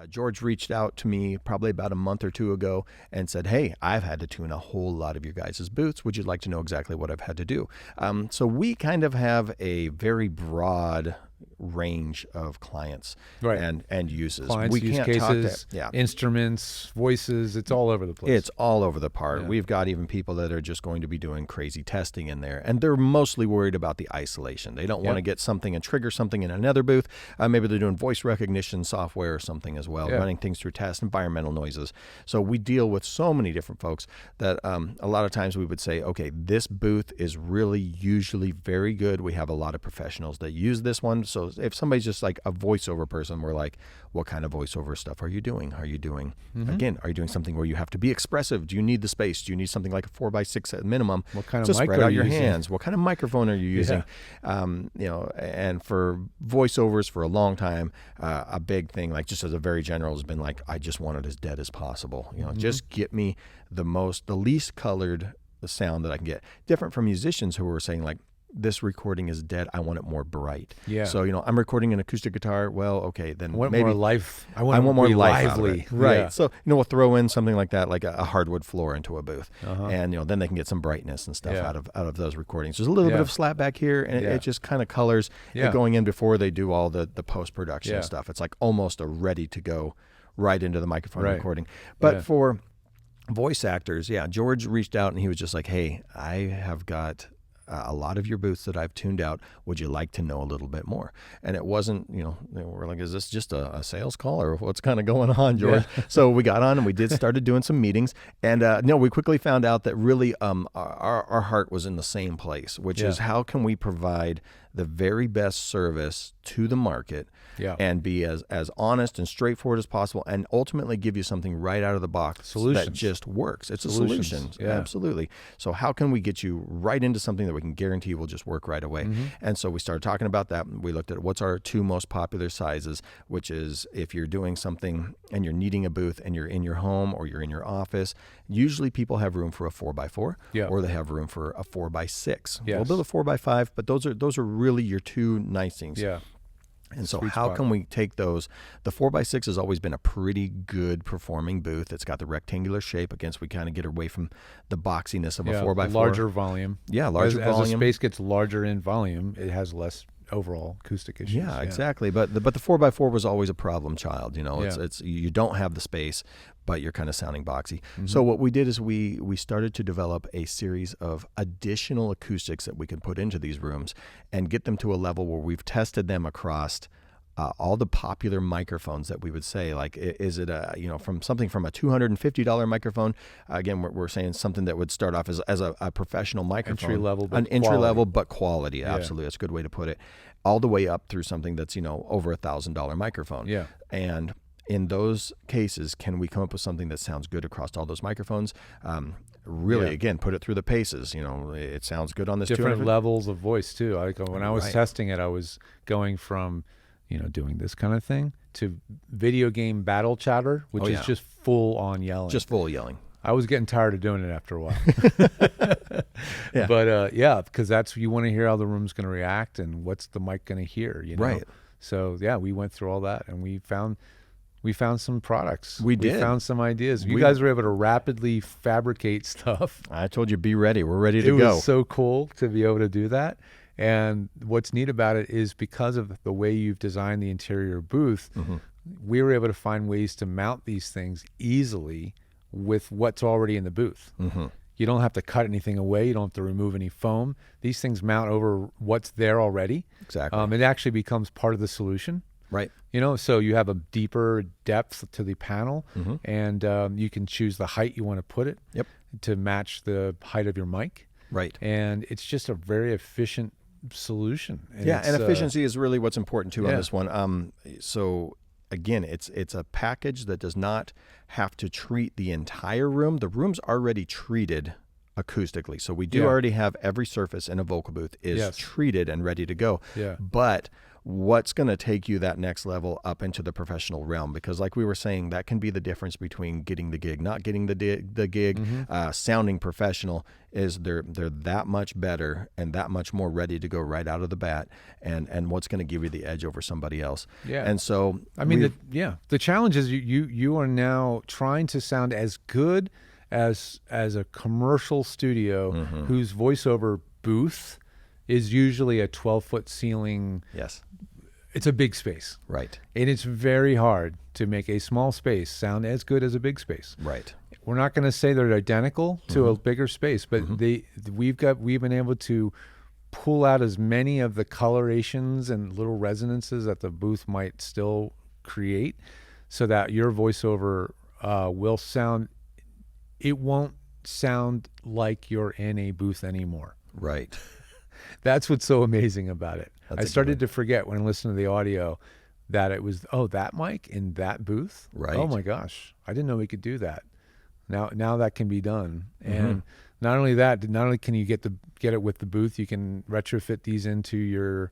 George reached out to me probably about a month or two ago and said, hey, I've had to tune a whole lot of your guys' booths. Would you like to know exactly what I've had to do? So we kind of have a very broad range of clients and uses. Clients, we use can't cases, talk to, instruments, voices, it's all over the place. It's all over the park. Yeah. We've got even people that are just going to be doing crazy testing in there, and they're mostly worried about the isolation. They don't want to get something and trigger something in another booth. Maybe they're doing voice recognition software or something as well, running things through tests, environmental noises. So we deal with so many different folks that a lot of times we would say, okay, this booth is really usually very good. We have a lot of professionals that use this one. So if somebody's just like a voiceover person, we're like, what kind of voiceover stuff are you doing? Are you doing, again, are you doing something where you have to be expressive? Do you need the space? Do you need something like a 4x6 at minimum? What kind to of mic spread are out you your using? hands? What kind of microphone are you using? And for voiceovers for a long time, a big thing, like just as a very general, has been like, I just want it as dead as possible. Just get me the least colored sound that I can get. Different from musicians who were saying like, this recording is dead. I want it more bright. Yeah. So, I'm recording an acoustic guitar. Well, okay, then I want maybe more life. I want more life lively. out of it. Right. Yeah. So, we'll throw in something like that, like a hardwood floor into a booth. And, then they can get some brightness and stuff out of those recordings. There's a little bit of slap back here, and it just kind of colors it going in before they do all the post-production stuff. It's like almost a ready to go right into the microphone recording. But for voice actors, George reached out and he was just like, hey, I have got a lot of your booths that I've tuned out. Would you like to know a little bit more? And it wasn't, we're like, is this just a sales call or what's kind of going on, George? Yeah. So we got on and we started doing some meetings. And we quickly found out that really our heart was in the same place, which is how can we provide the very best service to the market and be as honest and straightforward as possible, and ultimately give you something right out of the box that just works. It's a solution. Absolutely. So how can we get you right into something that we can guarantee will just work right away? And so we started talking about that. We looked at what's our two most popular sizes, which is if you're doing something and you're needing a booth and you're in your home or you're in your office, usually people have room for a 4x4 or they have room for a 4x6. We'll build a 4x5, but those are really your two nice things. Yeah. And so how can we take those? The 4x6 has always been a pretty good performing booth. It's got the rectangular shape. Against, we kind of get away from the boxiness of a 4x4. Larger volume. Yeah, larger volume. As the space gets larger in volume, it has less overall acoustic issues. Yeah, exactly. But the 4x4 was always a problem child. It's you don't have the space, but you're kind of sounding boxy. So what we did is we started to develop a series of additional acoustics that we can put into these rooms and get them to a level where we've tested them across all the popular microphones that we would say, like, is it from a $250 microphone? Again, we're saying something that would start off as a professional microphone, entry level, but quality. Absolutely, that's a good way to put it. All the way up through something that's over $1,000 microphone. Yeah, and in those cases, can we come up with something that sounds good across all those microphones? Really, again, put it through the paces. It sounds good on this. Different levels of voice too. When I was testing it, I was going from doing this kind of thing to video game battle chatter, which is just full on yelling. Just full yelling. I was getting tired of doing it after a while. But because that's, you want to hear how the room's going to react and what's the mic going to hear, Right. So we went through all that and we found some products. We found some ideas. You guys were able to rapidly fabricate stuff. I told you, be ready. We're ready to go. It was so cool to be able to do that. And what's neat about it is because of the way you've designed the interior booth, we were able to find ways to mount these things easily with what's already in the booth. You don't have to cut anything away. You don't have to remove any foam. These things mount over what's there already. Exactly. It actually becomes part of the solution. Right. So you have a deeper depth to the panel, and you can choose the height you want to put it to match the height of your mic. Right. And it's just a very efficient solution. And efficiency is really what's important too on this one. So again, it's a package that does not have to treat the entire room. The room's already treated acoustically. So we do already have every surface in a vocal booth is treated and ready to go. Yeah. But what's going to take you that next level up into the professional realm. Because like we were saying, that can be the difference between getting the gig, not getting the gig. Sounding professional is they're that much better and that much more ready to go right out of the bat, and what's going to give you the edge over somebody else. Yeah. And so I mean, the challenge is you are now trying to sound as good as a commercial studio whose voiceover booth is usually a 12-foot ceiling. Yes. It's a big space. Right. And it's very hard to make a small space sound as good as a big space. Right. We're not going to say they're identical to a bigger space, but we've been able to pull out as many of the colorations and little resonances that the booth might still create, so that your voiceover will sound. It won't sound like you're in a booth anymore. Right. That's what's so amazing about it. That's I started to forget when I listened to the audio that it was, that mic in that booth. Right. Oh my gosh, I didn't know we could do that. Now that can be done. And not only that, not only can you get it with the booth, you can retrofit these into your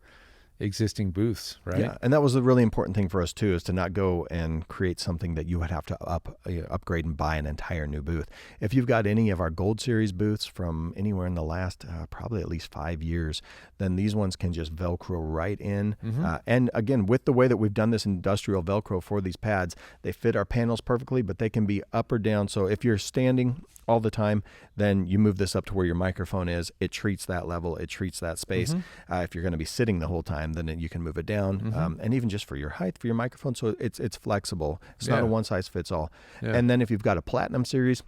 existing booths, right? Yeah, and that was a really important thing for us too, is to not go and create something that you would have to upgrade and buy an entire new booth. If you've got any of our Gold Series booths from anywhere in the last probably at least 5 years, then these ones can just Velcro right in. And again, with the way that we've done this industrial Velcro for these pads, they fit our panels perfectly, but they can be up or down. So if you're standing all the time, then you move this up to where your microphone is. It treats that level. It treats that space. If you're going to be sitting the whole time, then you can move it down. And even just for your height, for your microphone. So it's flexible. It's not a one size fits all. Yeah. And then if you've got a Platinum Series,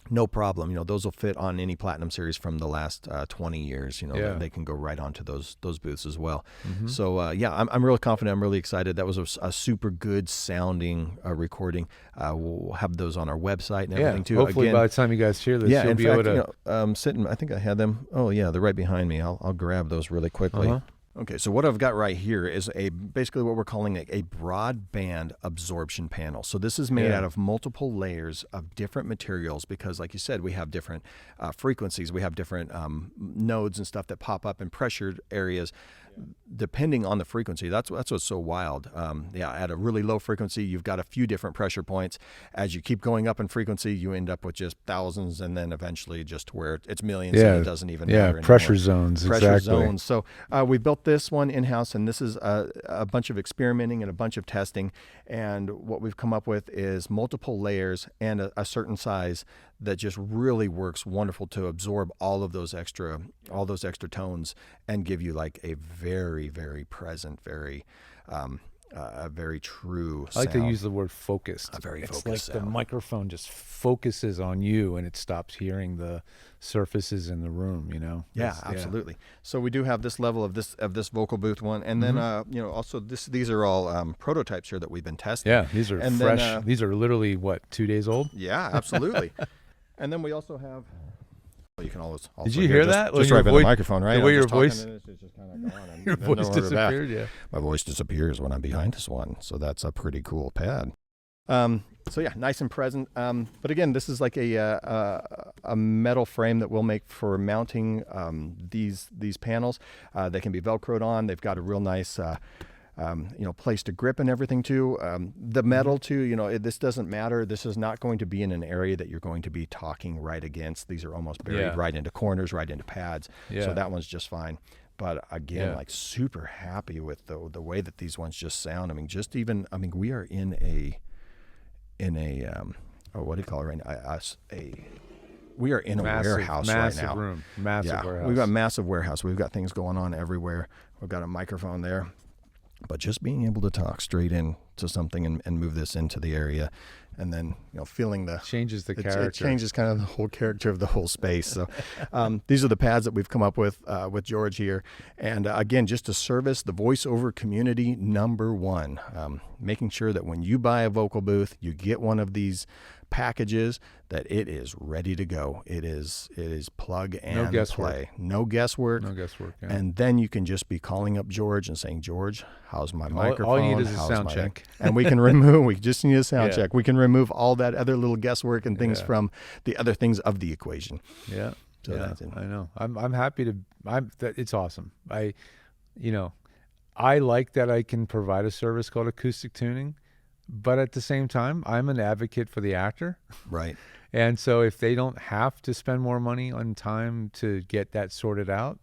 no problem. Those will fit on any Platinum Series from the last 20 years. They can go right onto those booths as well. So I'm really confident. I'm really excited. That was a super good sounding recording. We'll have those on our website and everything too. Hopefully by the time you guys hear this, you'll be able to. Sitting. I think I had them. Oh yeah, they're right behind me. I'll grab those really quickly. Okay, so what I've got right here is basically what we're calling a broadband absorption panel. So this is made out of multiple layers of different materials because, like you said, we have different frequencies. We have different nodes and stuff that pop up in pressured areas. Depending on the frequency, that's what's so wild. At a really low frequency, you've got a few different pressure points. As you keep going up in frequency, you end up with just thousands, and then eventually just where it's millions, and it doesn't even matter anymore. Pressure zones. Pressure zones. So we built this one in-house, and this is a bunch of experimenting and a bunch of testing. And what we've come up with is multiple layers and a certain size that just really works wonderful to absorb all those extra tones and give you like a very, very present, very a very true I like sound. to use the word focused. A very it's focused like sound. The microphone just focuses on you and it stops hearing the surfaces in the room, Yeah, absolutely. So we do have this level of this vocal booth one, and then also these are all prototypes here that we've been testing. Yeah, these are fresh. These are literally 2 days old? Yeah, absolutely. And then we also have. You can always. Did you hear that? Just right by the microphone, right? The way your voice. It's just kind of gone. Your voice disappeared. Yeah. My voice disappears when I'm behind this one, so that's a pretty cool pad. So yeah, nice and present. But again, this is like a metal frame that we'll make for mounting these panels. They can be Velcroed on. They've got a real nice. Place to grip and everything too. The metal too, this doesn't matter. This is not going to be in an area that you're going to be talking right against. These are almost buried right into corners, right into pads. Yeah. So that one's just fine. But again, like super happy with the way that these ones just sound. We are in a what do you call it right now? We are in a warehouse right now. Massive warehouse. We've got massive warehouse. We've got things going on everywhere. We've got a microphone there. But just being able to talk straight into something and move this into the area, and then feeling changes the character. It changes kind of the whole character of the whole space. So these are the pads that we've come up with George here, and again, just to service the voiceover community, number one, making sure that when you buy a vocal booth, you get one of these packages that it is ready to go. It is plug and play. No guesswork. Yeah. And then you can just be calling up George and saying, George, how's my microphone? All you need is a sound check. And we just need a sound check. We can remove all that other little guesswork and things from the other things of the equation. Yeah. So that's it. I know. I'm happy to, it's awesome. I like that I can provide a service called acoustic tuning, but at the same time, I'm an advocate for the actor. Right. And so if they don't have to spend more money on time to get that sorted out,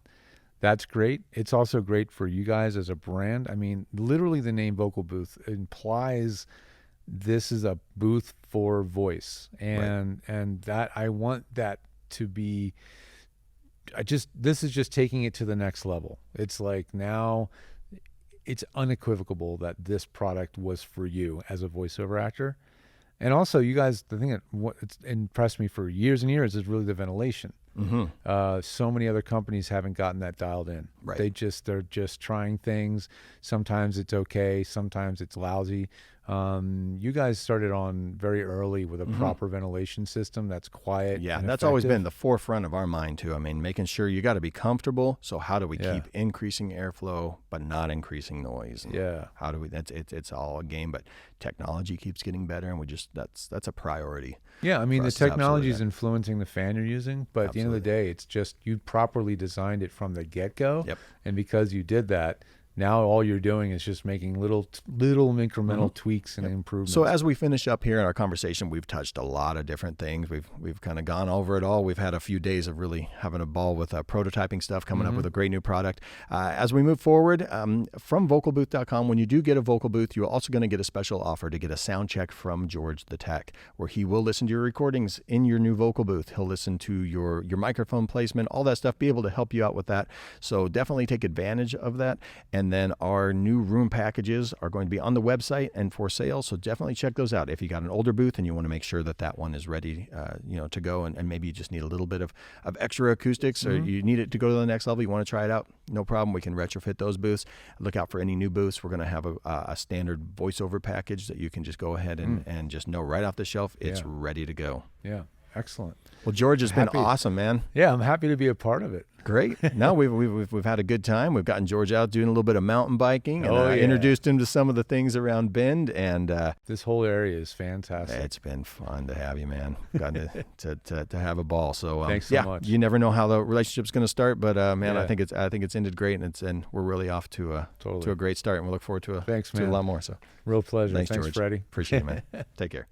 that's great. It's also great for you guys as a brand. I mean, literally the name Vocal Booth implies this is a booth for voice. And that I want that to be, this is just taking it to the next level. It's like now it's unequivocal that this product was for you as a voiceover actor. And also, you guys, the thing that it's impressed me for years and years is really the ventilation. Mm-hmm. So many other companies haven't gotten that dialed in. Right. They're just trying things. Sometimes it's okay. Sometimes it's lousy. You guys started on very early with a proper ventilation system that's quiet. Yeah, and that's always effective. been the forefront of our mind too. I mean, making sure you got to be comfortable. So how do we keep increasing airflow but not increasing noise? And how do we? It's all a game, but technology keeps getting better, and that's a priority. Yeah, I mean the technology is influencing the fan you're using, but at the end of the day, it's just you properly designed it from the get-go. Yep. And because you did that, now all you're doing is just making little incremental tweaks and improvements. So as we finish up here in our conversation, we've touched a lot of different things. We've kind of gone over it all. We've had a few days of really having a ball with prototyping stuff, coming up with a great new product. As we move forward, from vocalbooth.com, when you do get a vocal booth, you're also going to get a special offer to get a sound check from George the Tech, where he will listen to your recordings in your new vocal booth. He'll listen to your microphone placement, all that stuff, be able to help you out with that. So definitely take advantage of that. And then our new room packages are going to be on the website and for sale. So definitely check those out. If you got an older booth and you want to make sure that one is ready, to go, and maybe you just need a little bit of extra acoustics, or you need it to go to the next level, you want to try it out, no problem. We can retrofit those booths. Look out for any new booths. We're going to have a standard voiceover package that you can just go ahead and just know right off the shelf, it's ready to go. Yeah. Excellent. Well, George, has been awesome, man. Yeah, I'm happy to be a part of it. Great. No, we've had a good time. We've gotten George out doing a little bit of mountain biking, and introduced him to some of the things around Bend. And this whole area is fantastic. It's been fun to have you, man. Gotten to have a ball. So thanks so much. You never know how the relationship's going to start, but man, I think it's ended great, and we're really off to a great start, and we look forward to a lot more. So real pleasure. Thanks George. Freddie. Appreciate it, man. Take care.